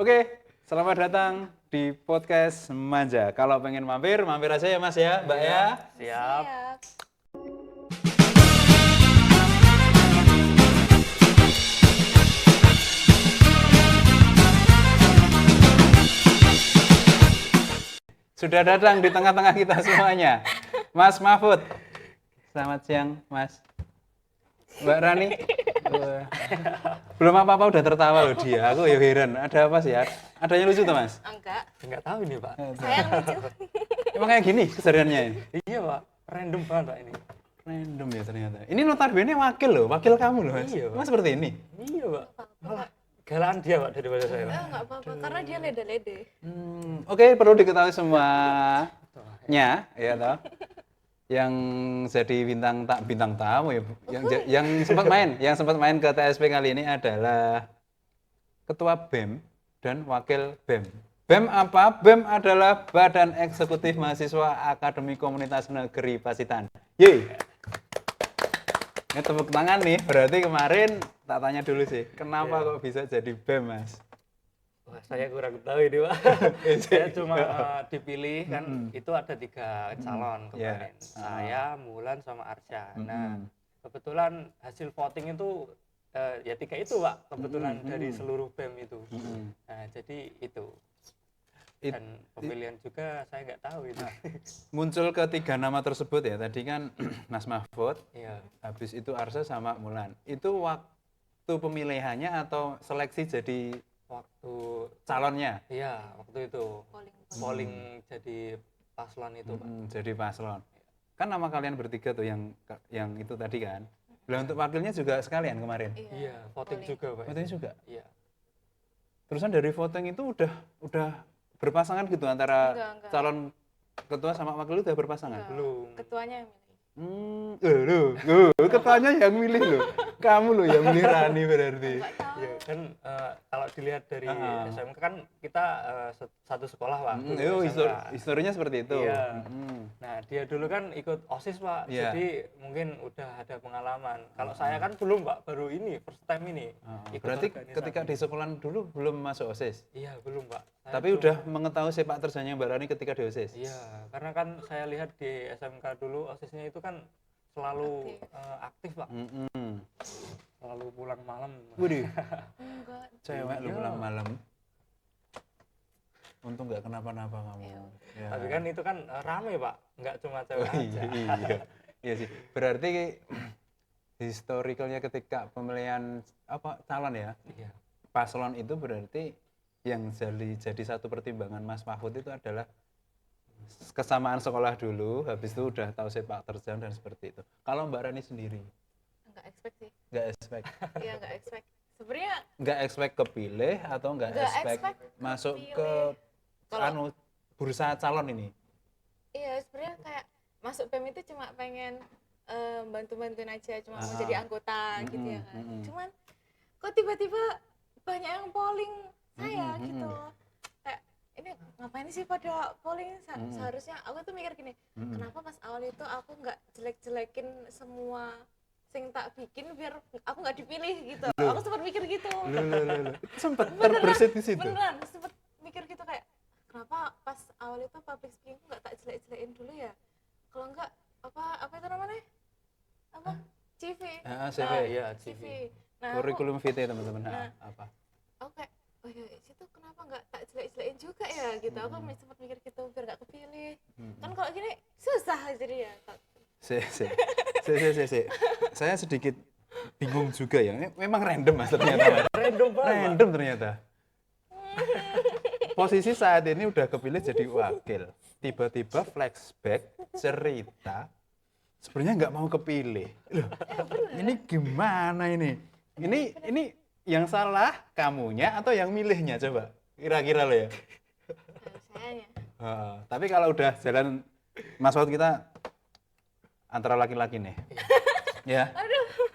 Oke, selamat datang di podcast Manja. Kalau pengen mampir, mampir aja ya Mas ya, Mbak ya. Siap. Sudah datang di tengah-tengah kita semuanya. Mas Mahfud. Selamat siang, Mas. Mbak Rani. Wah. Belum apa-apa udah tertawa loh dia. Aku ya heran. Ada apa sih ya? Ada yang lucu tuh, Mas? Enggak tahu nih, Pak. Saya yang lucu. Emang kayak gini kesehariannya? Iya, Pak. Random banget, Pak ini. Random ya ternyata. Ini notabene wakil loh, wakil kamu loh, Mas. Iya, Pak. Mas seperti ini. Iya, Pak. Malah galaan dia, Pak, daripada saya, Pak. Enggak apa-apa, karena dia lede-lede. Oke, perlu diketahui semuanya, ya toh. Yang jadi bintang tamu ya, yang sempat main ke TSP kali ini adalah Ketua BEM dan Wakil BEM. BEM apa? BEM adalah Badan Eksekutif Mahasiswa Akademi Komunitas Negeri Pacitan. Yeay. Ini tepuk tangan nih, berarti kemarin tak tanya dulu sih, kenapa kok bisa jadi BEM, Mas? Wah, saya kurang tahu ini, Pak. Saya cuma dipilih kan itu ada 3 calon kemarin. Saya, Mulan, sama Arsya. Nah, kebetulan hasil voting itu ya 3 itu, Pak. Kebetulan dari seluruh BEM itu. Nah, jadi itu. Dan pemilihan juga saya nggak tahu itu. Muncul ke 3 nama tersebut ya, tadi kan Mas Mahfud, Iya. habis itu Arsya sama Mulan. Itu waktu pemilihannya atau seleksi jadi Waktu calonnya? iya, waktu itu polling jadi paslon itu, Pak. Jadi paslon. Kan nama kalian bertiga tuh yang itu tadi kan. Lah untuk wakilnya juga sekalian kemarin. Iya, voting juga, Pak. Voting juga. Iya. Terusan dari voting itu udah berpasangan gitu antara Enggak. calon ketua sama wakil itu udah berpasangan? Enggak. Belum. Ketuanya yang milih. Ketuanya yang milih loh. Kamu loh yang milih Rani berarti. Enggak tahu. Iya, kan kalau dilihat dari SMK kan kita satu sekolah, Pak. Yo, SMK. historinya seperti itu. Iya. Nah, dia dulu kan ikut OSIS, Pak. Iya. Jadi mungkin udah ada pengalaman. Kalau saya kan belum, Pak. Baru ini, first time ini. Ikut Berarti organisasi. ketika di sekolah dulu belum masuk OSIS. Iya, belum, Pak. Saya Tapi udah mengetahui sepak terjangnya Mbak Rani ketika di OSIS. Iya, karena kan saya lihat di SMK dulu OSISnya itu kan selalu aktif, Pak. Selalu pulang malam. Waduh, Enggak. cewek lu pulang malam. Untung nggak kenapa-napa kamu. Ya. Tapi kan itu kan rame, Pak. Nggak cuma cewek aja. Iya sih. Berarti historicalnya ketika pemilihan calon ya, Iya. paslon itu berarti yang jadi satu pertimbangan Mas Mahfud itu adalah kesamaan sekolah dulu, habis itu udah tahu sepak terjang dan seperti itu. Kalau Mbak Rani sendiri, Enggak expect sih. nggak expect, Iya, enggak expect. Sebenarnya nggak expect kepilih atau nggak Nggak expect expect masuk kepilih. ke bursa calon ini? iya, sebenarnya kayak masuk PEM itu cuma pengen bantu-bantuin aja, cuma mau jadi anggota gitu ya kan. Cuman kok tiba-tiba banyak yang polling saya gitu. Kayak ini ngapain sih pada polling? Seharusnya aku tuh mikir gini, kenapa pas awal itu aku nggak jelek-jelekin semua sing tak bikin biar aku nggak dipilih gitu. Aku sempat mikir gitu. Loh. Sempat terbersit di situ. Beneran sempat mikir gitu kayak kenapa pas awal itu public speaking nggak tak jelek-jelekin dulu ya? Kalau enggak apa itu namanya? Apa? CV. CV. Iya, CV. CV. Nah, Kurikulum vitae teman-teman. Nah. Apa? aku kayak oh ya situ kenapa nggak tak jelek-jelekin juga ya gitu. Aku sempat mikir gitu biar nggak kepilih. Kan kalau gini susah jadi ya. Si. Saya sedikit bingung juga ya. Memang random Mas ternyata. Mas. Random banget. Random ternyata. Posisi saat ini udah kepilih jadi wakil. Tiba-tiba flashback cerita sebenarnya nggak mau kepilih. Loh, ini gimana ini? Ini yang salah kamunya atau yang milihnya coba? Kira-kira lo ya. Sayanya. Tapi kalau udah jalan Mas Wahid kita antara laki-laki nih. Ya.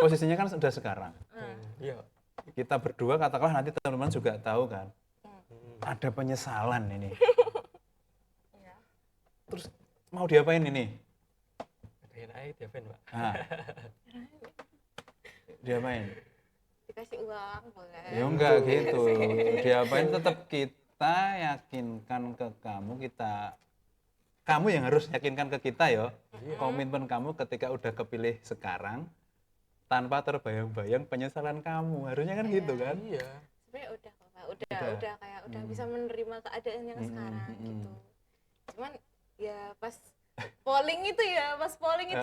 Posisinya kan sudah sekarang. Iya. Kita berdua katakanlah nanti teman-teman juga tahu kan. Ada penyesalan ini. Iya. Terus mau diapain ini? Diapain, Pak? Diapain? dikasih uang boleh. Ya enggak gitu. Diapain tetap kita yakinkan ke kamu, kamu yang harus yakinkan ke kita ya. Komitmen kamu ketika udah kepilih sekarang tanpa terbayang-bayang penyesalan kamu. Harusnya kan gitu kan? Iya. Sebenarnya udah kok Pak, udah kayak udah bisa menerima keadaan yang sekarang gitu. Cuman ya pas polling itu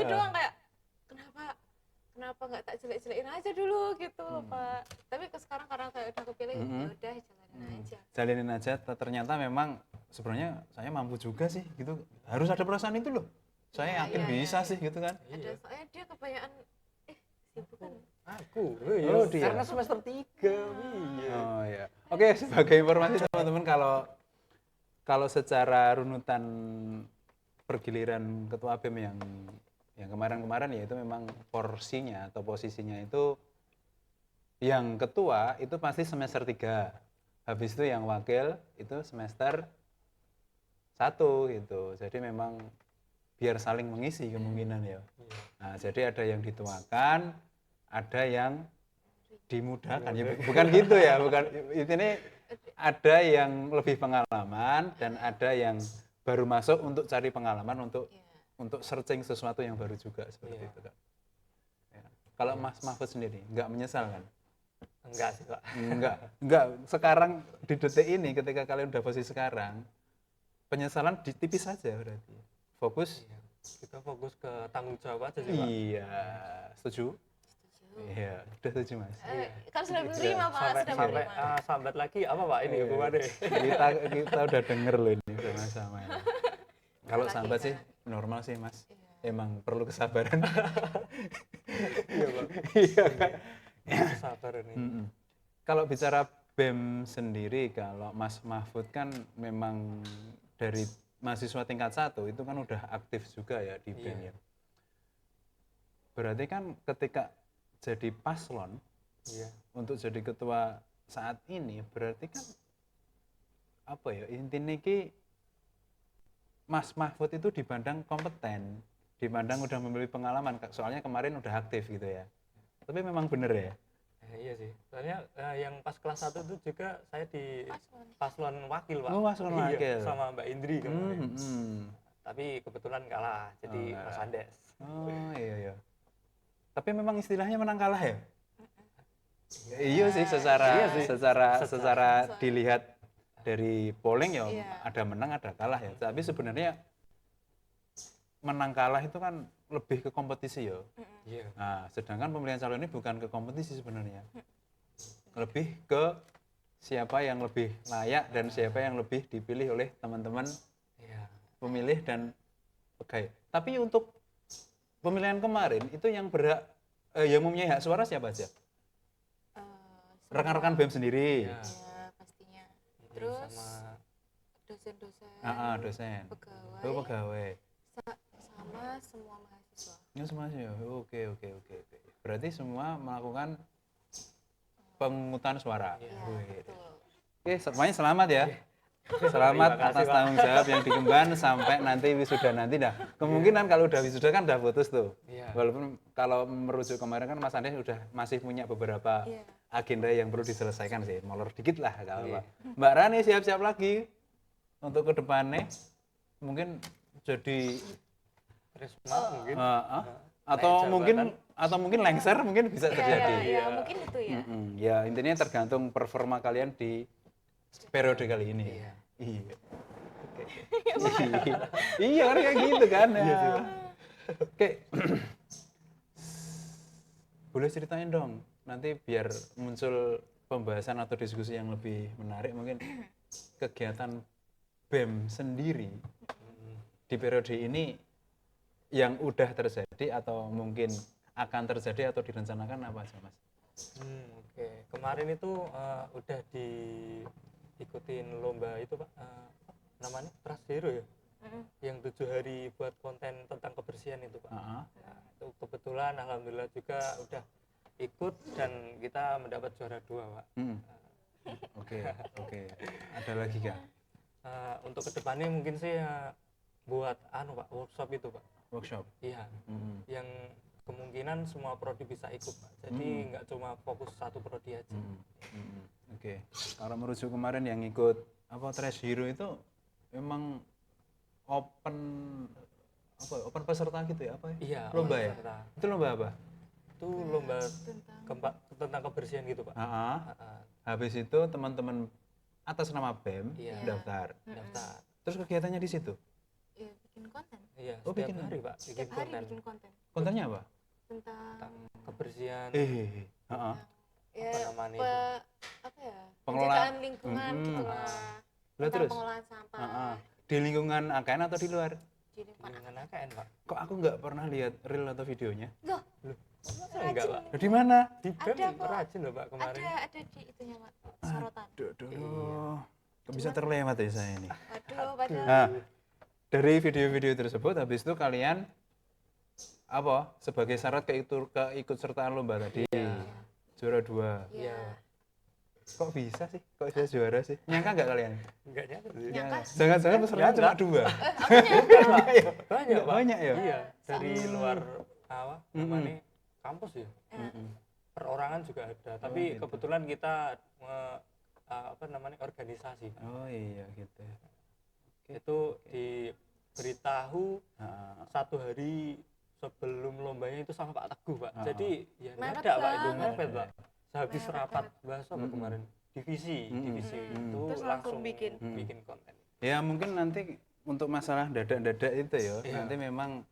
doang kayak kenapa nggak tak jelek-jelekin aja dulu gitu loh Pak. Tapi sekarang karena saya udah kepilih ya udah jalanin aja. Jalinin aja, ternyata memang sebenarnya saya mampu juga sih gitu. Harus ada perasaan itu loh. Saya yakin bisa sih gitu kan. Ada soalnya dia kebanyakan sibuk kan. Aku, Oh, dia. karena semester 3. Iya. Oh ya. Oke, sebagai informasi teman-teman, kalau secara runutan pergiliran ketua BEM yang kemarin-kemarin ya itu memang porsinya atau posisinya itu yang ketua itu pasti semester 3. Habis itu yang wakil itu semester 1 gitu. Jadi memang biar saling mengisi kemungkinan ya. Nah, jadi ada yang dituakan, ada yang dimudahkan ya, bukan gitu ya, bukan ini ada yang lebih pengalaman dan ada yang baru masuk untuk cari pengalaman untuk searching sesuatu yang baru juga seperti itu kan. Ya. Kalau Mas Mahfud sendiri nggak menyesal kan? Enggak sih Pak. Enggak. Sekarang di detik ini ketika kalian udah posisi sekarang, penyesalan tipis saja berarti. Fokus. Iya. Kita fokus ke tanggung jawab aja sih Pak. Iya, setuju? Iya, udah setuju Mas. Kan sudah menerima Pak, sudah Sampai menerima. sambat lagi apa Pak ini hukumannya? kita udah denger loh ini sama-sama ya. Kalau sambat sih normal sih Mas. Emang perlu kesabaran. Iya Pak. Iya kan? Sabar ini. Kalau bicara BEM sendiri, kalau Mas Mahfud kan memang dari mahasiswa tingkat 1 itu kan udah aktif juga ya di BEM ya. Berarti kan ketika jadi paslon untuk jadi ketua saat ini berarti kan apa ya, intinya ki Mas Mahfud itu dipandang kompeten, dipandang udah memiliki pengalaman, soalnya kemarin udah aktif gitu ya. Tapi memang bener ya? Iya sih. Soalnya yang pas kelas 1 itu juga saya di paslon wakil Pak. Oh, paslon wakil. Sama Mbak Indri kemarin. Tapi kebetulan kalah, jadi Mas Andes. Oh iya. Tapi memang istilahnya menang kalah ya? Iya sih, secara dilihat dari polling ya ada menang ada kalah ya. Tapi sebenarnya menang kalah itu kan lebih ke kompetisi ya. Nah, sedangkan pemilihan calon ini bukan ke kompetisi sebenarnya. Lebih ke siapa yang lebih layak dan siapa yang lebih dipilih oleh teman-teman pemilih dan pegawai. Tapi untuk pemilihan kemarin itu yang berhak yang mempunyai hak suara siapa aja? Rekan-rekan BEM sendiri. Ya, pastinya. Terus sama dosen-dosen, Dosen. pegawai, Pegawai. sama semua mahasiswa. Ya semua sih. Oke. Berarti semua melakukan pemungutan suara. Oke, semuanya selamat ya. Selamat atas tanggung jawab yang dikemban sampai nanti wisuda nanti dah. Kemungkinan kalau udah wisuda kan udah putus tuh. Walaupun kalau merujuk kemarin kan Mas Andes udah masih punya beberapa agenda yang perlu diselesaikan sih. Molor dikit lah kalau Mbak Rani siap-siap lagi untuk ke depannya. Mungkin jadi Risma mungkin. Atau mungkin lengser mungkin bisa terjadi. Ya, mungkin itu ya. Ya intinya tergantung performa kalian di periode kali ini. Iya. Iya kan kayak gitu kan. Oke. Boleh ceritain dong. Nanti biar muncul pembahasan atau diskusi yang lebih menarik mungkin kegiatan BEM sendiri di periode ini yang udah terjadi atau mungkin akan terjadi atau direncanakan apa aja Mas? Oke. Kemarin itu udah diikutin lomba itu Pak, namanya Trust Hero ya, yang 7 hari buat konten tentang kebersihan itu Pak. Nah, itu kebetulan alhamdulillah juga udah ikut dan kita mendapat juara 2 Pak. Oke. Ada lagi kah? Untuk kedepannya mungkin sih buat Pak workshop itu Pak. Workshop. Iya. Yang kemungkinan semua prodi bisa ikut Pak. Jadi nggak cuma fokus satu prodi aja. Oke. Kalau merujuk kemarin yang ikut apa Trash Hero itu memang open apa ya, open peserta gitu ya apa ya? Iya, Lomba ya? peserta. Itu lomba apa? Itu lomba tentang tentang kebersihan gitu Pak. Ah, Ah, habis itu teman-teman atas nama BEM Iya. daftar. daftar. Terus kegiatannya di situ. ya, bikin konten Iya, Oh, setiap bikin hari Pak bikin setiap hari konten bikin konten Kontennya apa? tentang tentang kebersihan. Heeh. ya namanya apa ya Pengelolaan. penjagaan lingkungan Mm-mm. gitu lah Lah, tentang terus? pengolahan sampah Heeh. Di lingkungan AKN atau di luar? di lingkungan Dengan AKN Pak. Kok aku nggak pernah lihat reel atau videonya? loh Masa enggak Pak? Di mana? Di Ada, BEM Pak. rajin loh Pak kemarin. ada di itunya Pak sorotan Duh. Kok bisa terlewat ya saya ini? waduh padahal Nah, dari video-video tersebut habis itu kalian apa sebagai syarat keikut sertaan lomba tadi juara 2. Iya. Kok bisa sih? Kok bisa juara sih? Nyangka nggak kalian? Enggak nyangka sih. nyangka Jangan-jangan pesertanya cuma 2. Banyak Pak. Banyak ya? Iya, dari luar apa namanya kampus ya. Perorangan juga ada, tapi gitu. kebetulan kita apa namanya organisasi. Oh iya gitu. Itu diberitahu Nah, 1 hari sebelum lombanya itu sama Pak Teguh Pak. Jadi ya nggak Mepet ada Pak itu banget. mepet Pak. Sehabis Mepet rapat bahas apa kemarin divisi itu Terus langsung bikin. bikin konten. ya mungkin nanti untuk masalah dadak-dadak itu ya, Iya. nanti memang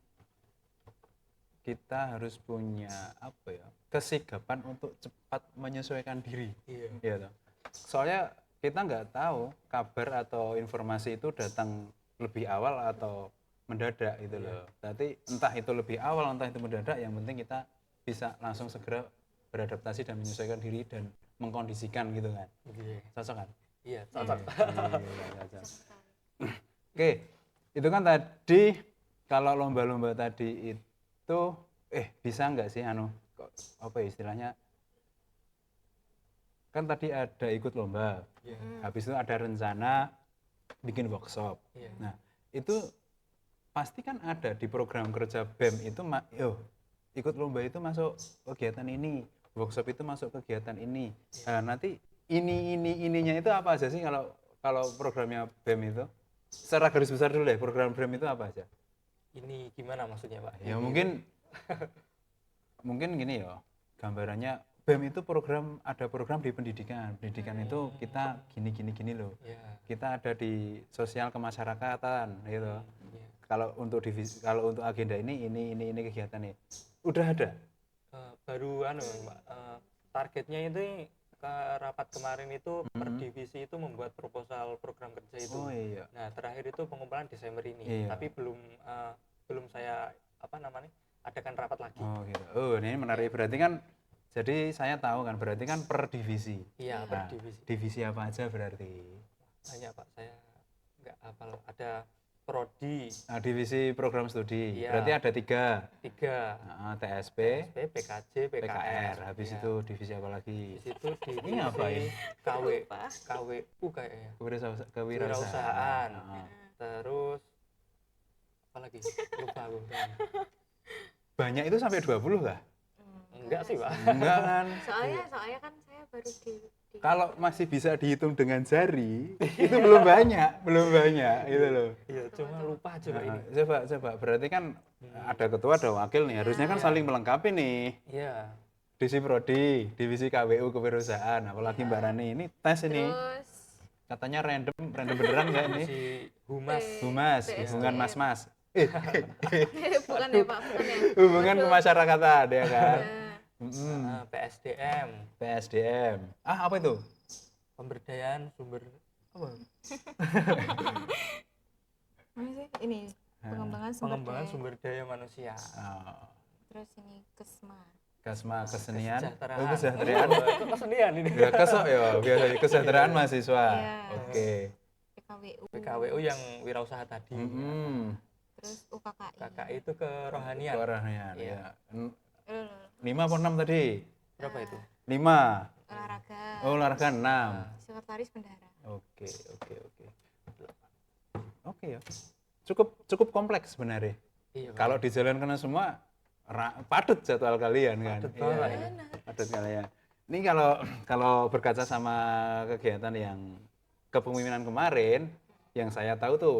kita harus punya apa ya kesigapan untuk cepat menyesuaikan diri. Iya. Iya toh. Soalnya kita nggak tahu kabar atau informasi itu datang lebih awal atau mendadak gitu loh. Berarti entah itu lebih awal, entah itu mendadak, yang penting kita bisa langsung segera beradaptasi dan menyesuaikan diri dan mengkondisikan gitu kan. Iya. Cocok kan? Iya, cocok. Iya, cocok. Oke, itu kan tadi kalau lomba-lomba tadi itu bisa nggak sih apa ya istilahnya, kan tadi ada ikut lomba, Iya. habis itu ada rencana bikin workshop. Iya. Nah itu pasti kan ada di program kerja BEM itu ikut lomba itu masuk kegiatan ini, workshop itu masuk kegiatan ini. Nah, nanti ininya itu apa aja sih kalau programnya BEM itu? Secara garis besar dulu deh, program BEM itu apa aja? Ini gimana maksudnya Pak? Ya mungkin gini ya, gambarannya BEM itu ada program di pendidikan. Pendidikan itu kita gini loh. Iya. Kita ada di sosial kemasyarakatan gitu. Iya. Kalau untuk agenda ini kegiatannya udah ada. Baru Pak, targetnya itu ke rapat kemarin itu per divisi itu membuat proposal program kerja itu. Oh iya. Nah, terakhir itu pengumpulan Desember ini, Iya. tapi belum saya adakan rapat lagi. Oh gitu. Oh ini menarik, berarti kan jadi saya tahu kan berarti kan per divisi. Iya, per divisi. Divisi apa aja berarti? Banyak Pak, saya nggak hafal. Ada prodi Nah, divisi program studi. Iya. Berarti ada 3. 3, Nah, TSP, PKJ, PKR. PKR. Habis Iya. itu divisi apa lagi? Di situ divisi Ini apa ini? Lupa. KWU kayaknya. Kewirausahaan. Kewirausahaan. Nah, Terus apa lagi? Lupa aku. banyak itu sampai 20 kah? Enggak sih Pak. Enggak kan? soalnya kan saya baru di Kalau masih bisa dihitung dengan jari, itu belum banyak gitu loh. Iya, cuma lupa aja Pak ini. Coba. Berarti kan ada ketua, ada wakil nih. Harusnya kan saling melengkapi nih. Iya. Divisi Prodi, divisi KWU kewirausahaan, apalagi Mbak Rani ini tes ini. terus Katanya random beneran nggak ini? Si Humas. Humas, hubungan mas-mas. bukan ya Pak bukan ya Hubungan kemasyarakatan ya kan. PSDM, PSDM. Apa itu? pemberdayaan sumber apa? mana sih ini pengembangan sumber Pengembangan daya. sumber daya manusia. Oh, Terus ini kesma Kasma kesenian. Kesejahteraan. Oh, kesejahteraan. Itu kesenian ini. Ya kesok ya, biasanya kesejahteraan mahasiswa. Iya. Oke. PKWU PKWU yang wirausaha tadi. terus UKKI KKI itu kerohanian. Kerohanian Iya. ya. Loh, 5 atau 6 tadi? Berapa itu? 5. olahraga Oh, olahraga 6. sekretaris bendahara Oke. Oke ya. Cukup kompleks sebenarnya. Iya. Pak. Kalau dijalankan semua padat jadwal kalian kan. Padat banget Iya, ini. padat kalian. Ini kalau berkaca sama kegiatan yang kepemimpinan kemarin, yang saya tahu tuh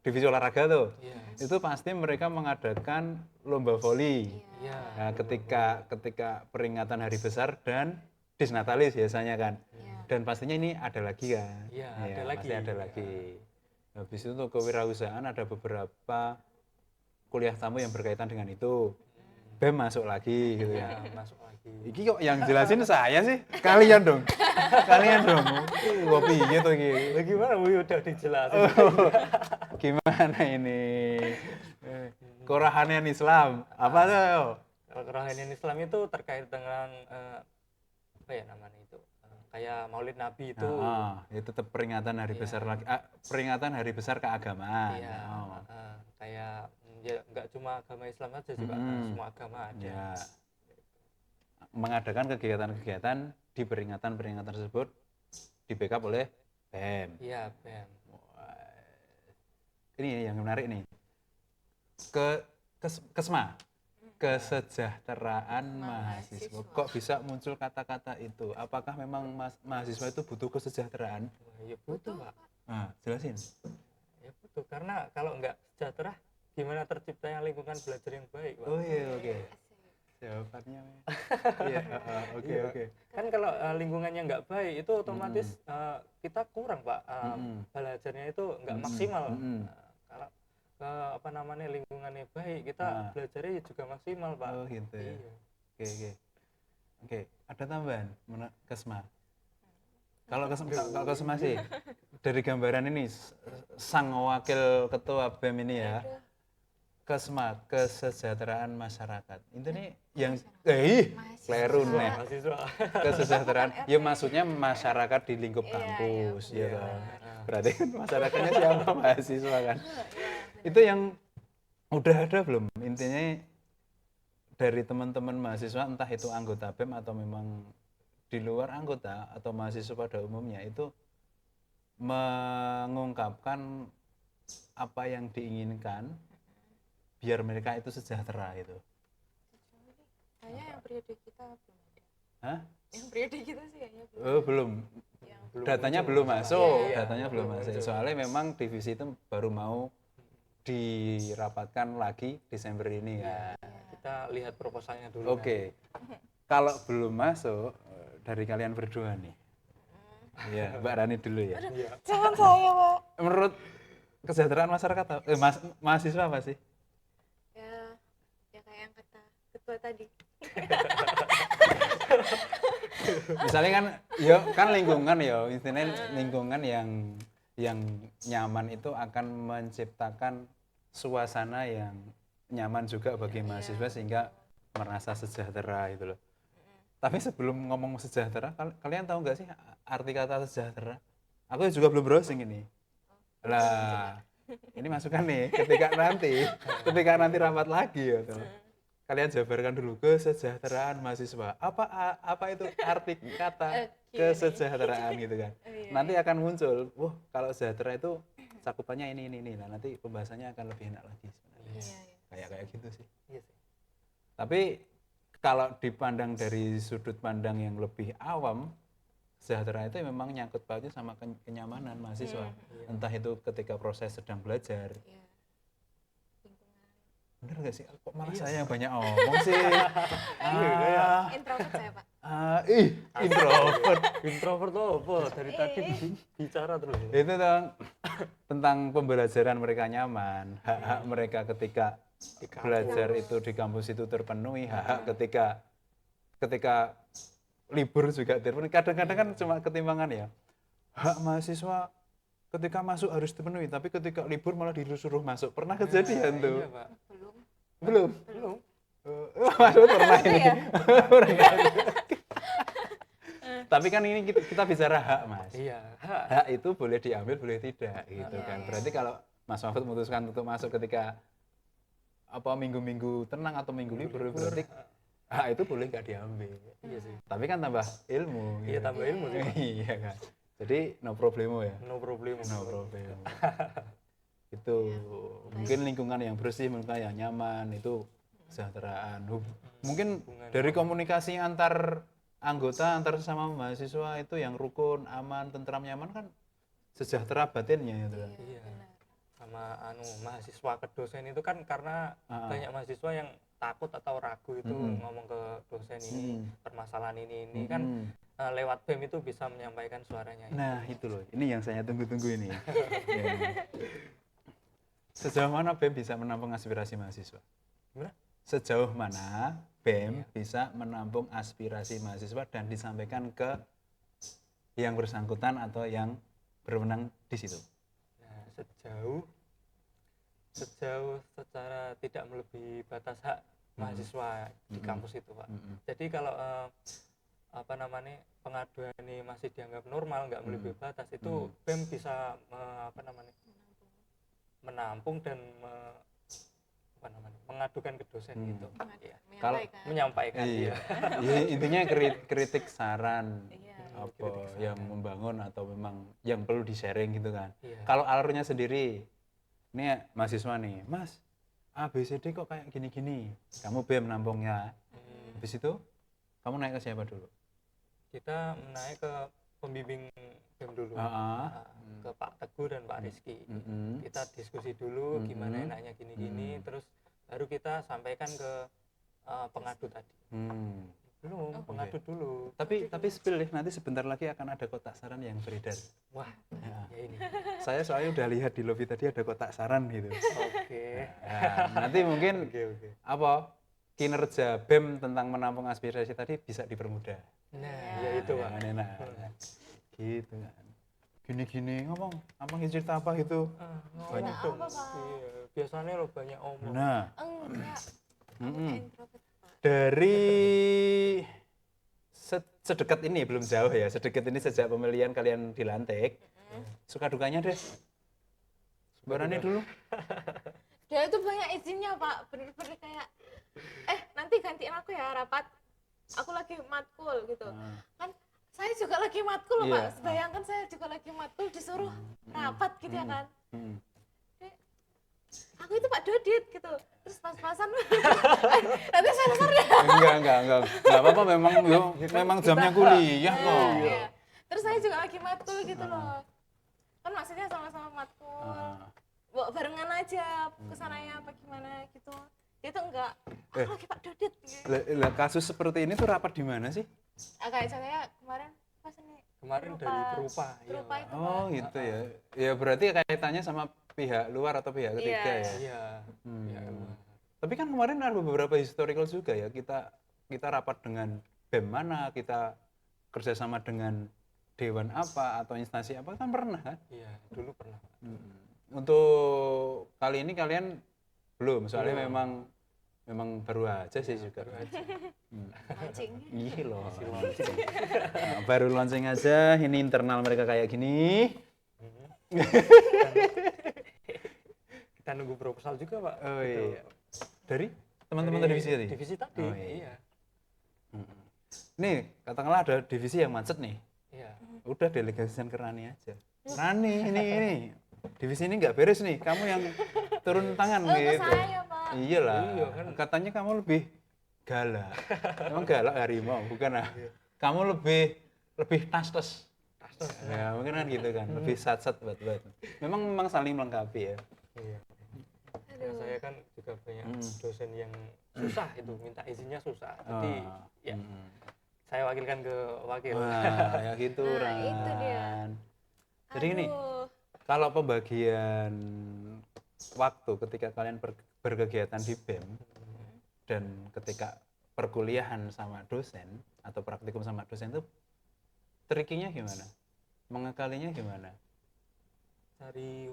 divisi olahraga tuh, Iya. itu pasti mereka mengadakan lomba voli. Iya. Nah, ketika peringatan hari besar dan disnatalis biasanya kan. Iya. Dan pastinya ini ada lagi kan. Iya, Iya, ada lagi. pasti ada lagi. Habis itu untuk kewirausahaan ada beberapa kuliah tamu yang berkaitan dengan itu. BEM masuk lagi gitu ya. Iya, masuk lagi. Iki kok yang jelasin saya sih? Kalian dong. Kalian dong. Gua piye tuh iki? Bagaimana Bu udah dijelasin? Gimana ini? Kerohanian Islam. Apa tuh? Kalau kerohanian Islam itu terkait dengan apa ya namanya itu? Kayak Maulid Nabi itu. Itu tetap peringatan hari Iya. besar lagi. Peringatan hari besar keagamaan. Iya. Oh. Kayak ya nggak cuma agama Islam aja juga semua agama ada. Ya. Mengadakan kegiatan-kegiatan di peringatan-peringatan tersebut di backup oleh BEM. Iya, BEM. Ini yang menarik nih. Kesma, kesejahteraan mahasiswa. Kok bisa muncul kata-kata itu? Apakah memang mahasiswa itu butuh kesejahteraan? Ya butuh, Pak. Nah, jelasin. Ya butuh karena kalau nggak sejahtera gimana terciptanya lingkungan belajar yang baik, Pak. Oh iya, oke. Jawabannya. Iya, oke, Iya. oke. Kan kalau lingkungannya nggak baik itu otomatis kita kurang, Pak. Belajarnya itu nggak maksimal. Kalau apa namanya lingkungannya baik kita belajarnya juga maksimal, Pak. Oh gitu ya. Iya. Oke. Ada tambahan Kesma. Kalau Kesma sih dari gambaran ini sang wakil ketua BEM ini ya. Kesma, kesejahteraan masyarakat. Ini yang kleru nih. Mahasiswa. Kesejahteraan. Ya maksudnya masyarakat di lingkup kampus ya kan. Berarti kan masyarakatnya siapa? Mahasiswa kan. Itu yang udah ada belum? Intinya dari teman-teman mahasiswa entah itu anggota BEM atau memang di luar anggota atau mahasiswa pada umumnya itu mengungkapkan apa yang diinginkan biar mereka itu sejahtera itu. Kayaknya yang periode kita belum ada. Hah? Yang periode kita sih kayaknya belum. Oh, belum. Yang Datanya belum masuk. Iya, Datanya belum masuk. Soalnya memang divisi itu baru mau dirapatkan lagi Desember ini ya. Kita lihat proposalnya dulu. Oke. Kalau belum masuk dari kalian berdua nih. Iya, Mbak Rani dulu ya. Iya. Jangan saya, Pak. Menurut kesejahteraan masyarakat mahasiswa apa sih? Ya kayak yang kata ketua tadi. Misalnya kan ya kan lingkungan ya, istilahnya lingkungan yang nyaman itu akan menciptakan suasana yang nyaman juga bagi mahasiswa sehingga merasa sejahtera itu loh. Tapi sebelum ngomong sejahtera, kalian tahu nggak sih arti kata sejahtera? Aku juga belum browsing ini. Lah, ini masukan nih ketika nanti rapat lagi ya tuh. Kalian jabarkan dulu kesejahteraan mahasiswa. Apa itu arti kata kesejahteraan gitu kan. Nanti akan muncul, wah kalau sejahtera itu cakupannya ini. Nah, nanti pembahasannya akan lebih enak lagi sebenarnya. Kayak gitu sih. Iya sih. Tapi kalau dipandang dari sudut pandang yang lebih awam, sejahtera itu memang nyangkut pautnya sama kenyamanan mahasiswa. Entah itu ketika proses sedang belajar. Iya. Lingkungan. Bener gak sih? Kok malah saya yang banyak omong sih? Introvert saya, Pak. Introvert. Introvert tuh apa? Dari tadi bicara terus. Itu tentang pembelajaran mereka nyaman, hak-hak mereka ketika belajar itu di kampus itu terpenuhi, hak-hak ketika libur juga terpenuhi. Kadang-kadang kan cuma ketimbangan ya. Hak mahasiswa ketika masuk harus dipenuhi, tapi ketika libur malah disuruh masuk. Pernah kejadian tuh? Iya, Pak. Belum? Belum. Masuk pernah ini. Pernah. Tapi kan ini kita bicara hak, Mas. Iya, hak. Hak itu boleh diambil, boleh tidak gitu kan. Berarti kalau Mas Mahfud memutuskan untuk masuk ketika minggu-minggu tenang atau minggu libur, berarti hak itu boleh nggak diambil. Iya sih. Tapi kan tambah ilmu. Iya, tambah ilmu sih. Iya kan. Jadi no problemo ya. No problem. No problem. Itu mungkin lingkungan yang bersih, lingkungan yang nyaman itu kesejahteraan. Mungkin Hubungan. dari komunikasi antar anggota, antar sesama mahasiswa itu yang rukun, aman, tentram, nyaman kan sejahtera batinnya itu kan. Iya. benar. Sama mahasiswa ke dosen itu kan karena banyak mahasiswa yang takut atau ragu itu ngomong ke dosen ini permasalahan ini kan lewat BEM itu bisa menyampaikan suaranya. Nah itu loh, ini yang saya tunggu-tunggu ini. Ya. Sejauh mana BEM bisa menampung aspirasi mahasiswa? Gimana? Sejauh mana BEM bisa menampung aspirasi mahasiswa dan disampaikan ke yang bersangkutan atau yang berwenang di situ? Nah, sejauh secara tidak melebihi batas hak mahasiswa di kampus itu, Pak. Jadi kalau pengaduan ini masih dianggap normal, nggak melebihi batas, itu BEM bisa menampung dan mengadukan ke dosen gitu. Ya. Kalau Menyampaikan iya. iya. Ya, intinya kritik saran Iya. apa yang membangun atau memang yang perlu di-sharing gitu kan. Iya. Kalau alurnya sendiri, ini mahasiswa nih, Mas, A, B, C, D kok kayak gini-gini. Kamu BEM nampungnya. Habis itu, kamu naik ke siapa dulu? Kita naik ke pembimbing BEM dulu. Ke Pak Teguh dan Pak Rizky. Kita diskusi dulu gimana enaknya gini-gini, terus baru kita sampaikan ke pengadu tadi. Belum, pengadu dulu. Tapi spill deh, nanti sebentar lagi akan ada kotak saran yang beredar. Wah, ya ini. Saya soalnya udah lihat di lobby tadi ada kotak saran gitu. Oke. Nah, nanti mungkin Oke. apa kinerja BEM tentang menampung aspirasi tadi bisa dipermudah. Nah, ya itu, Pak. Enak. Gitu kan. Gini-gini ngomong, apa cerita apa gitu? Banyak Nah, dong. apa, Pak? Iya, biasanya lo banyak omong. Nah, Enggak. Introvert, Pak. dari sedekat ini belum jauh ya, sedekat ini sejak pemilihan kalian dilantik, suka dukanya deh. Berani dulu. Dia itu banyak izinnya, Pak. Bener-bener kayak nanti gantiin aku ya rapat. Aku lagi matkul gitu. Kan saya juga lagi matkul, Iya. Pak. Bayangkan saya juga lagi matkul disuruh rapat gitu ya kan. Dek, aku itu Pak Dodit gitu. Terus pas-pasan nanti sensor deh. Enggak apa-apa, memang jamnya kuliah kok. Iya. Terus saya juga lagi matkul gitu loh. Kan maksudnya sama-sama matkul. Bawa barengan aja kesananya apa gimana gitu. Dia tuh enggak, aku lagi Pak Dodit gitu. Lah, kasus seperti ini tuh rapat di mana sih? Kayak contohnya kemarin pas ini Kemarin dari Perupa. Iya, Perupa Pak. itu, Oh Pak. gitu ya. Ya berarti kaitannya sama pihak luar atau pihak ketiga Iya. ya. Iya. Ya, Tapi kan kemarin ada beberapa historical juga ya. Kita rapat dengan BEM mana, kita kerjasama dengan dewan apa atau instansi apa kan pernah kan? iya, dulu pernah. Pak. Untuk kali ini kalian belum, soalnya memang baru aja sih juga. Baru aja. Mancing. Iya loh. Nah, baru launching aja, ini internal mereka kayak gini. Kita nunggu proposal juga, Pak. Oh Gitu. iya. Dari teman-teman Dari divisi tadi? Divisi tadi, Oh, iya. iya. Nih, katakanlah ada divisi yang macet nih. Iya. Udah delegasikan ke Rani aja. Rani, ini. Divisi ini nggak beres nih, kamu yang turun tangan Ke gitu. saya, Pak. Iyalah, Iya, kan. katanya kamu lebih galak. Emang galak harimau, bukan ah? Kamu lebih tas-tas. Ya, mungkin kan gitu kan, lebih sat-sat buat. Memang saling melengkapi ya. Iya. Nah, saya kan juga banyak dosen yang susah itu, minta izinnya susah. Jadi ya saya wakilkan ke wakil. Wah, ya gitu, Nah, Ran. itu dia. Jadi ini, Aduh. kalau pembagian waktu ketika kalian berkegiatan di BEM dan ketika perkuliahan sama dosen atau praktikum sama dosen itu trikinya gimana? Mengakalinya gimana? Cari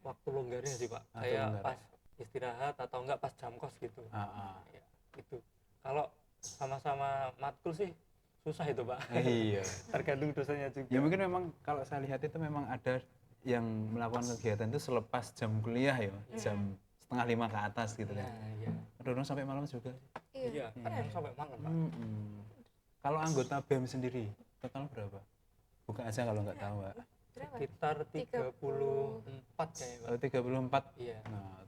waktu longgarnya sih, Pak. Waktu Kayak longgar. pas istirahat atau enggak pas jam kos gitu. Ah. Ya, gitu. Kalau sama-sama matkul sih susah itu, Pak. Iya. Tergantung dosennya juga. Ya mungkin memang kalau saya lihat itu memang ada yang melakukan kegiatan itu selepas jam kuliah ya, jam 4:30 ke atas gitu kan. Nah, iya. Ada orang sampai malam juga. Iya. Iya, kadang sampai malam, Pak. Kalau anggota BEM sendiri total berapa? Buka aja kalau nggak tahu, Mbak. Berapa? Sekitar 34 kayaknya, Pak. Oh, 34. Iya. Nah,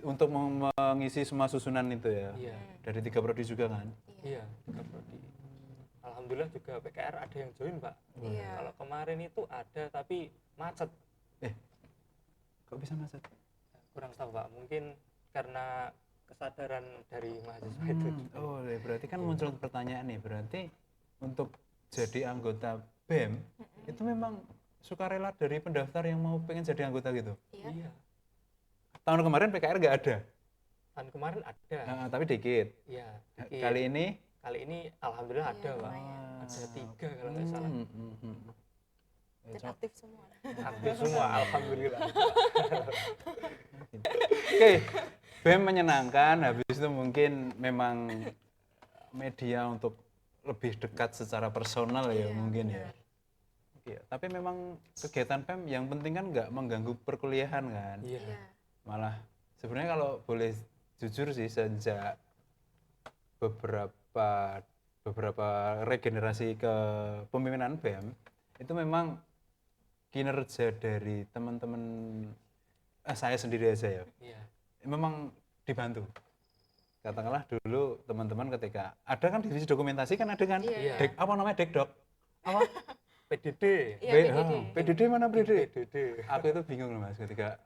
untuk mengisi semua susunan itu ya. Iya. Dari 3 prodi juga kan. Iya, 3 prodi. Alhamdulillah juga PKR ada yang join, Pak. Iya. Kalau kemarin itu ada tapi macet. Kok bisa macet? Kurang tahu, Pak. Mungkin karena kesadaran dari mahasiswa itu. Oh, ya, berarti kan muncul pertanyaan nih. Berarti untuk jadi anggota BEM itu memang sukarela dari pendaftar yang mau pengen jadi anggota gitu. Iya. Iya. Tahun kemarin PKR nggak ada, Tahun kemarin ada. tapi dikit. Iya. dikit. Kali ini Alhamdulillah Iya, ada, Pak. lumayan. Ada 3 kalau nggak salah. Dan aktif semua. Aktif semua, alhamdulillah. Oke, BEM menyenangkan. Habis itu mungkin memang media untuk lebih dekat secara personal ya, Iya, mungkin ya. benar. Iya, tapi memang kegiatan PEM yang penting kan nggak mengganggu perkuliahan kan. Iya. Iya. Malah sebenarnya kalau boleh jujur sih, sejak beberapa regenerasi kepemimpinan BEM itu memang kinerja dari teman-teman saya sendiri aja ya, Iya. memang dibantu. Katakanlah dulu teman-teman ketika ada kan divisi dokumentasi kan ada kan, Iya. apa namanya dekdok, apa PDD. Iya, PDD. PDD mana PDD? PDD. Aku itu bingung loh Mas ketika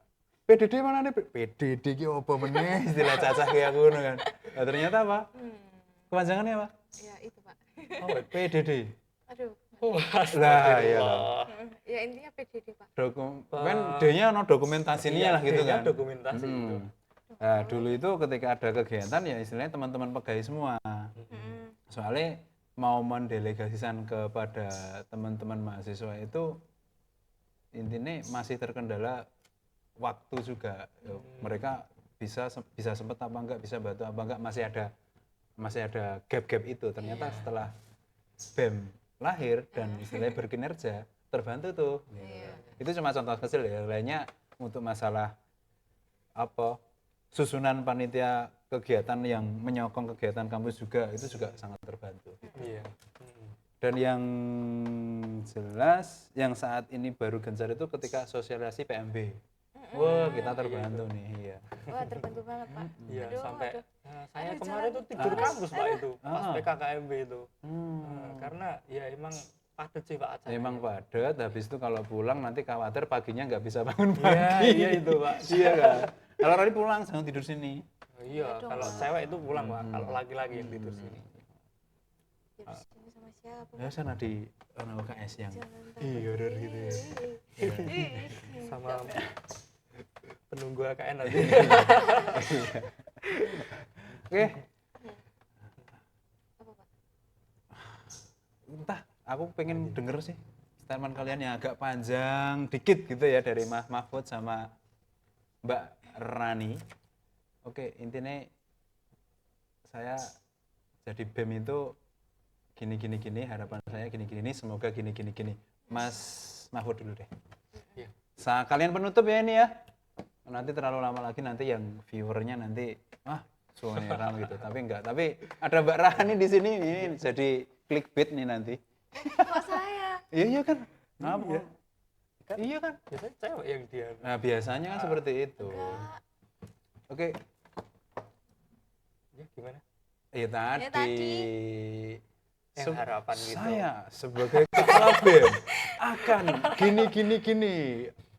PDD mana nih? PDD ki apa meneh istilah cacah kayak aku ngono kan. Nah, ternyata apa? Kepanjangannya apa? Iya, itu, Pak. Oh, PDD. Aduh. Lah iya. Ya intinya PDD, Pak. Dokumen D-nya ono dokumentasinya lah gitu D-nya kan. dokumentasi itu. Nah, dulu itu ketika ada kegiatan ya istilahnya teman-teman pegawai semua. Soalnya mau mendelegasikan kepada teman-teman mahasiswa itu intinya masih terkendala waktu juga. Mereka bisa sempat apa enggak, bisa bantu apa enggak, masih ada gap-gap itu. Ternyata setelah BEM lahir dan istilahnya berkinerja terbantu tuh. Itu cuma contoh kecil ya. Lainnya untuk masalah apa susunan panitia kegiatan yang menyokong kegiatan kampus juga itu juga sangat terbantu. Iya. Dan yang jelas yang saat ini baru gencar itu ketika sosialisasi PMB. Wah, kita terbantu nih, iya. Wah, terbantu banget, Pak. Iya, Aduh, sampai aduh. saya Aduh, kemarin tuh jalan tidur terus. kampus, Pak, itu pas PKKMB itu. Karena ya emang padat sih, Pak, acaranya. Emang padat, habis itu kalau pulang nanti khawatir paginya nggak bisa bangun Iya, pagi. iya itu, Pak. Iya kan? Kalau tadi pulang jangan tidur sini. Iya, dong, kalau Pak. cewek itu pulang, Pak. Kalau laki-laki yang tidur sini. Ya, di sini sama siapa? Ya sana di UKS yang Jangan horor gitu ya. Sama penunggu AKN nanti. Oke, Apa, Pak? entah aku pengen denger sih statement kalian yang agak panjang dikit gitu ya dari Mas Mahfud sama Mbak Rani. Oke, intinya saya jadi BEM itu gini, harapan saya gini, semoga gini. Mas Mahfud dulu deh. Iya. Kalian penutup ya ini ya. Nanti terlalu lama lagi nanti yang viewernya nanti suaranya ramai gitu. Tapi enggak. Tapi ada Mbak Rani di sini ini jadi clickbait nih nanti. Kok saya? Iya kan? Apa? Iya kan? Biasanya cewek yang dia. Nah, biasanya kan seperti itu. Enggak. Oke, Ya gimana? ya tadi. Yang harapan gitu. Saya sebagai kepala BEM akan gini.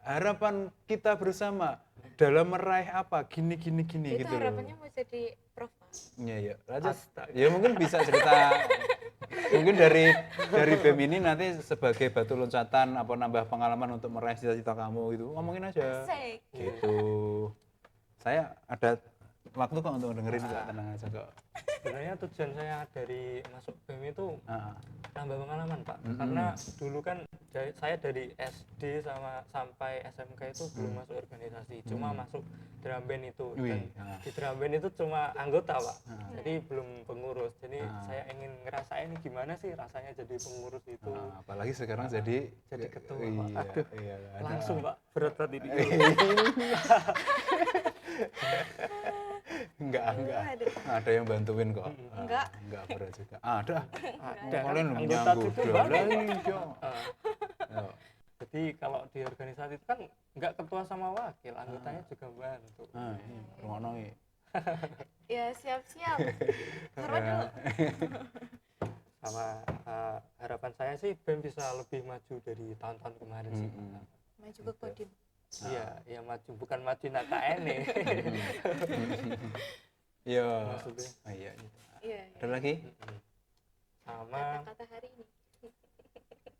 Harapan kita bersama dalam meraih apa? Gini Itu gitu loh. harapannya mau jadi prof, Pak. Iya. Lanjut. Astaga. Ya mungkin bisa cerita. Mungkin dari BEM ini nanti sebagai batu loncatan apa nambah pengalaman untuk meraih cita-cita kamu gitu. Ngomongin aja. Asik. Gitu. Saya ada waktu kok untuk dengerin kok, tenang aja kok. Sebenarnya tujuan saya dari masuk BEM itu Ah, nambah pengalaman, Pak. Karena dulu kan saya dari SD sampai SMK itu belum masuk organisasi, cuma masuk drum band itu. Dan Wih, di drum band itu cuma anggota, Pak. Jadi belum pengurus. Jadi saya ingin ngerasain gimana sih rasanya jadi pengurus itu. apalagi sekarang jadi ketua, Pak. Iya, Aduh. iya. Langsung, Pak, berat banget ini. Enggak. Aduh. Ada yang bantuin kok. Enggak. Enggak berat juga. Ada. Ada Kalian kan punya anggota anggota. itu Lah banyak. iya. Yo. Jadi kalau di organisasi itu kan nggak ketua sama wakil, anggotanya juga bantu. Ini rumono iki. Ya siap-siap. Karena dulu. Sama harapan saya sih BEM bisa lebih maju dari tahun-tahun kemarin sih. Maju ke Kodim. Iya, ya maju, bukan majuin AKN nih. Iya. Maksudnya. Oh iya gitu. Iya. Ada lagi? Sama Kata-kata hari ini.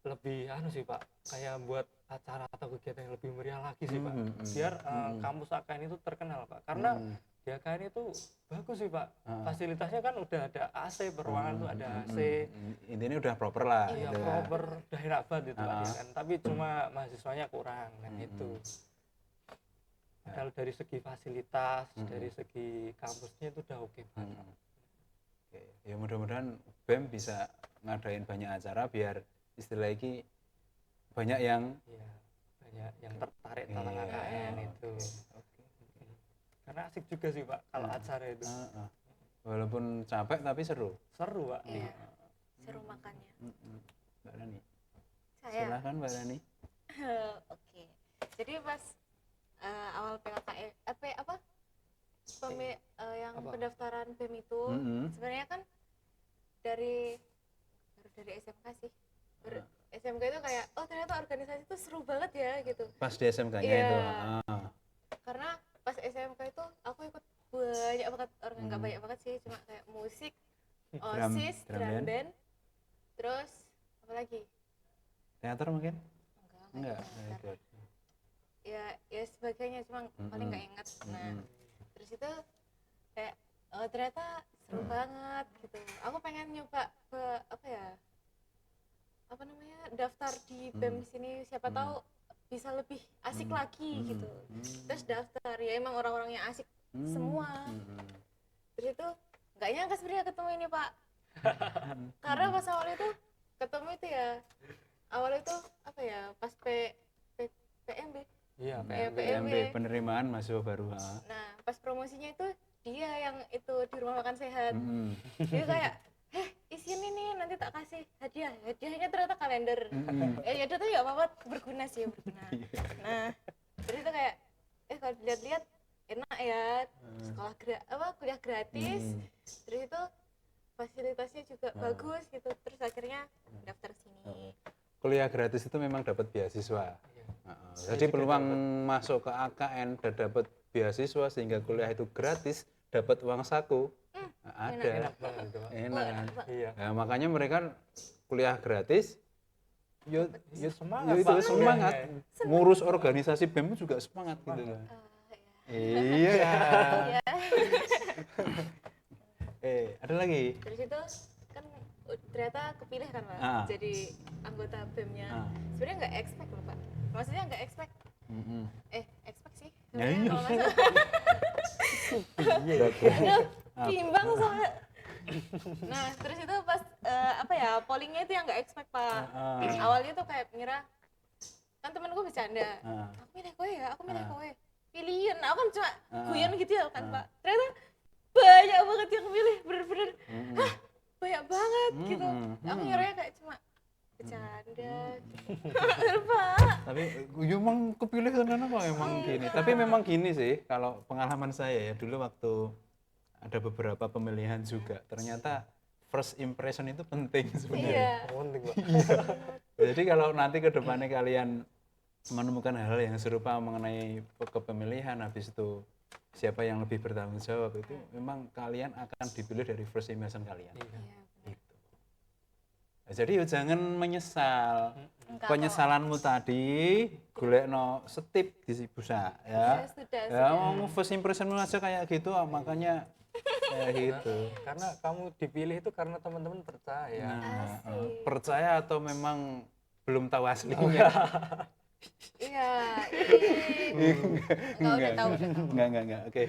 lebih sih Pak, kayak buat acara atau kegiatan yang lebih meriah lagi sih Pak, biar kampus AKN itu terkenal Pak, karena di AKN itu bagus sih Pak, fasilitasnya kan udah ada AC, peruangan tuh ada AC, Intinya udah proper lah iya gitu kan. proper, udah enak banget itu Pak, ya kan? Tapi cuma mahasiswanya kurang kan itu. Padahal dari segi fasilitas, dari segi kampusnya itu udah oke banget. Oke. Ya mudah-mudahan BEM bisa ngadain banyak acara biar istilah ini banyak yang Iya, banyak yang tertarik tentang AKN itu. Karena asik juga sih Pak kalau acara itu. walaupun capek tapi seru. Seru Pak. Iya. Seru makannya. Mbak Rani. Saya. Silakan Mbak Rani. Oke. Jadi pas awal PKKM yang pendaftaran BEM itu sebenarnya kan baru dari SMK sih. SMK itu kayak ternyata organisasi itu seru banget ya gitu. Pas di SMK-nya Iya. itu. Karena pas SMK itu aku ikut banyak banget nggak banyak banget sih, cuma kayak musik, OSIS, drum band, terus apa lagi? Teater mungkin? Enggak. Ikut. Ya sebagainya, cuma paling nggak inget. Nah, terus itu kayak ternyata seru banget gitu. Aku pengen nyoba ke daftar di BEM sini, siapa tahu bisa lebih asik lagi gitu. Terus daftar, ya emang orang-orangnya asik semua. Terus itu nggak nyangka sebenarnya ketemu ini Pak. Karena pas awal itu ketemu itu ya, awal itu pas PMB. Iya, PMB, penerimaan mahasiswa baru. Nah, pas promosinya itu dia yang itu di rumah makan sehat. Dia kayak, isiin ini nanti tak kasih hadiah. Hadiahnya ternyata kalender. Ya udah tuh nggak apa-apa, berguna sih, berguna. Nah, terus itu kayak, kalau dilihat-lihat enak ya, kuliah gratis. Terus itu fasilitasnya juga bagus gitu. Terus akhirnya daftar sini. Kuliah gratis itu memang dapat beasiswa. Jadi peluang masuk ke AKN dan dapat beasiswa sehingga kuliah itu gratis, dapat uang saku. Ada. Enak banget itu Pak. Enak kan? Iya. Nah, makanya mereka kuliah gratis. Semangat, itu Pak. semangat. Ngurus organisasi BEM juga semangat gitu kan. Iya. Ada lagi? Terus itu kan ternyata kepilih kan Pak, jadi anggota BEM-nya. Sebenarnya nggak expect loh Pak, maksudnya nggak expect. Expect sih. Iya. Bimbang soalnya. Nah terus itu pas pollingnya itu yang nggak expect Pak. Awalnya tuh kayak ngira, kan temenku bercanda, aku milih kowe, pilihin, aku kan cuma guyon gitu ya kan Pak. Ternyata banyak banget yang milih, bener-bener banyak banget gitu. Aku ngiranya kayak cuma bercanda gitu. Pak. Tapi emang kepilih karena apa emang gini. Tapi memang gini sih, kalau pengalaman saya ya dulu waktu ada beberapa pemilihan juga, ternyata first impression itu penting sebenarnya. Iya. Penting Pak. Jadi kalau nanti ke depannya kalian menemukan hal yang serupa mengenai kepemilihan, habis itu siapa yang lebih bertanggung jawab, itu memang kalian akan dipilih dari first impression kalian. Iya. Gitu. Nah, jadi jangan menyesal. Penyesalanmu tadi golekno setip di busa ya. Ya mau first impressionmu aja kayak gitu, makanya kayak gitu. Karena kamu dipilih itu karena teman-teman percaya. Percaya atau memang belum tahu aslinya? Iya. Enggak tahu. Enggak. Oke,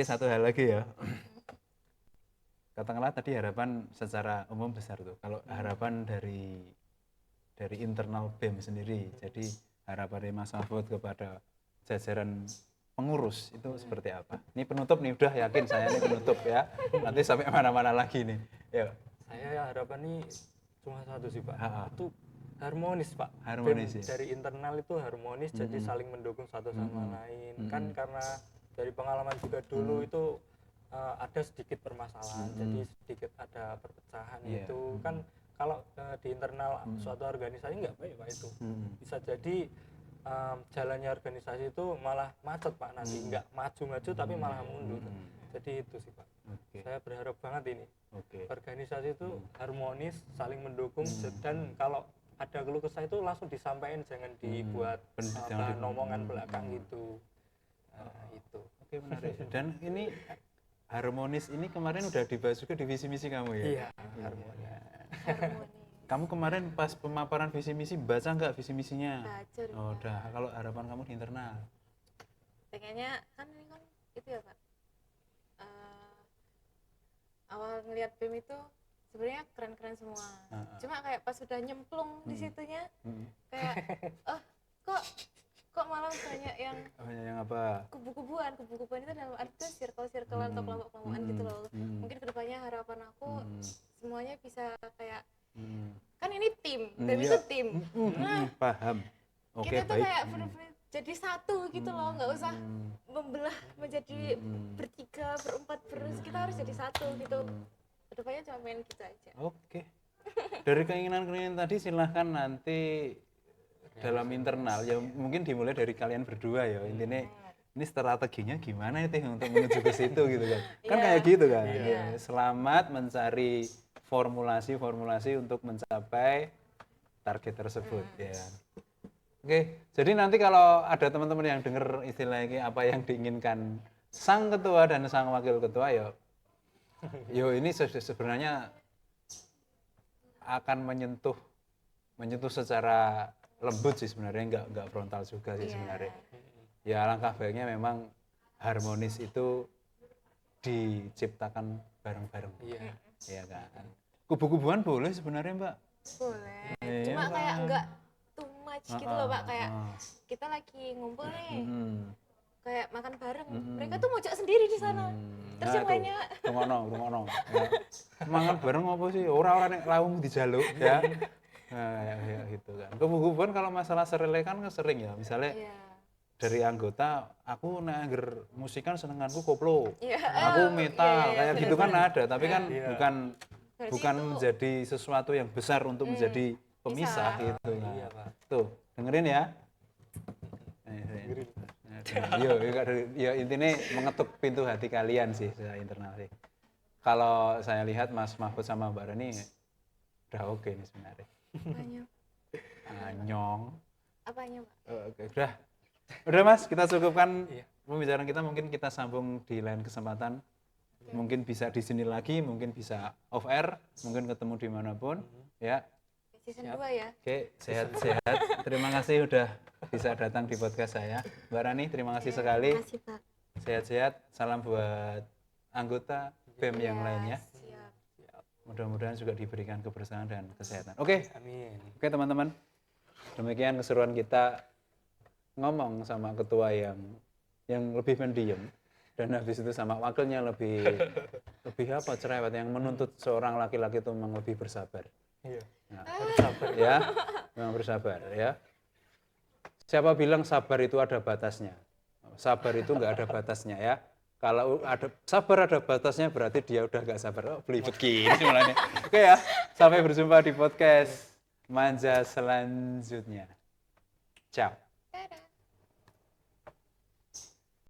satu hal lagi ya. Katakanlah tadi harapan secara umum besar tuh. Kalau harapan dari internal BEM sendiri, jadi harapan dari Mas Mahfud kepada jajaran pengurus itu seperti apa? Ini penutup nih, udah yakin saya ini penutup ya. Nanti sampai mana-mana lagi nih. Yuk. Saya harapan nih cuma satu sih Pak. Itu harmonis Pak. Harmonis, BEM ya? dari internal itu harmonis, jadi saling mendukung satu sama lain. Kan karena dari pengalaman juga dulu itu ada sedikit permasalahan, jadi sedikit ada perpecahan Iya. itu kan kalau di internal suatu organisasi nggak baik Pak itu. Bisa jadi jalannya organisasi itu malah macet Pak, nanti nggak maju-maju tapi malah mundur. Jadi itu sih Pak. Oke. Saya berharap banget ini Oke. organisasi itu harmonis, saling mendukung, dan kalau ada keluh kesah itu langsung disampaikan, jangan dibuat Jangan omongan belakang gitu. Nah, itu. Oke, menarik. Dan ini harmonis ini kemarin udah dibahas juga di visi misi kamu ya? Iya, harmonis. Harmoni. Kamu kemarin pas pemaparan visi misi baca nggak visi misinya? Baca udah. Oh, udah. Kalau harapan kamu di internal? Pengennya kan ini kan itu ya Pak. Awal ngelihat BEM itu sebenarnya keren-keren semua. Cuma kayak pas sudah nyemplung di situnya kayak kok malah banyak yang Yang apa? kubu-kubuan itu dalam arti circle-circlean atau kelompok-kelompokan gitu loh. Mungkin kedepannya harapan aku semuanya bisa kayak kan ini tim, BEM itu tim. Nah, Paham. Oke, kita tuh baik. kayak bener-bener jadi satu gitu loh, nggak usah membelah menjadi bertiga, berempat, kita harus jadi satu gitu. Kedepannya cuma main gitu aja. Oke. Dari keinginan-keinginan tadi silahkan nanti dalam internal ya mungkin dimulai dari kalian berdua ya. Intinya ini strateginya gimana itu untuk menuju ke situ gitu kan. Kan kayak gitu kan. Ya, selamat mencari formulasi-formulasi untuk mencapai target tersebut ya. Oke, jadi nanti kalau ada teman-teman yang dengar istilahnya apa yang diinginkan sang ketua dan sang wakil ketua yo ini sebenarnya akan menyentuh secara lembut sih sebenarnya, nggak frontal juga sih sebenarnya. Ya alangkah baiknya memang harmonis itu diciptakan bareng-bareng. Iya. Ya kan. Kubu-kubuan boleh sebenarnya Mbak. Boleh. Iya, Cuma Pak. kayak enggak too much gitu loh Pak, kayak kita lagi ngumpul nih. Kayak makan bareng, mereka tuh mojok sendiri di sana. Terus yang lainnya Rungono. Ya. Mangan bareng apa sih? Orang-orang yang lawung dijaluk ya. Nah, ya gitu kan. Kubu-kubuan kalau masalah serele kan sering ya. Misalnya iya. dari anggota, aku nangger musikan senenganku koplo. Iya. Aku metal, Iya, kayak gitu kan ada, tapi kan Berarti bukan itu- menjadi sesuatu yang besar untuk menjadi pemisah gitu. Nah, Iya, Pak. tuh, dengerin ya. Yo, intinya mengetuk pintu hati kalian sih secara internal sih. Kalau saya lihat Mas Mahfud sama Mbak Rani udah oke nih sebenarnya. Apanya? Nyong. Apanya Pak? Oke, udah Mas, kita cukupkan Iya. pembicaraan kita. Mungkin kita sambung di lain kesempatan. Mungkin bisa di sini lagi, mungkin bisa off air, mungkin ketemu dimanapun. Ya, Season 2 ya? oke, sehat-sehat. Terima kasih udah bisa datang di podcast saya. Mbak Rani, terima kasih sekali. Terima kasih Pak. Sehat-sehat. Salam buat anggota BEM yang lainnya. Siap. Mudah-mudahan juga diberikan kebersamaan dan kesehatan. Oke, Amin. oke teman-teman. Demikian keseruan kita ngomong sama ketua yang lebih pendiam dan habis itu sama wakilnya lebih apa cerewet, yang menuntut seorang laki-laki itu memang lebih bersabar. Iya. Nah, ya, memang bersabar ya. Siapa bilang sabar itu ada batasnya? Sabar itu nggak ada batasnya ya. Kalau ada sabar ada batasnya berarti dia udah nggak sabar. Oh, belibet gini sebenarnya. Oke ya, sampai berjumpa di podcast Manja selanjutnya. Ciao.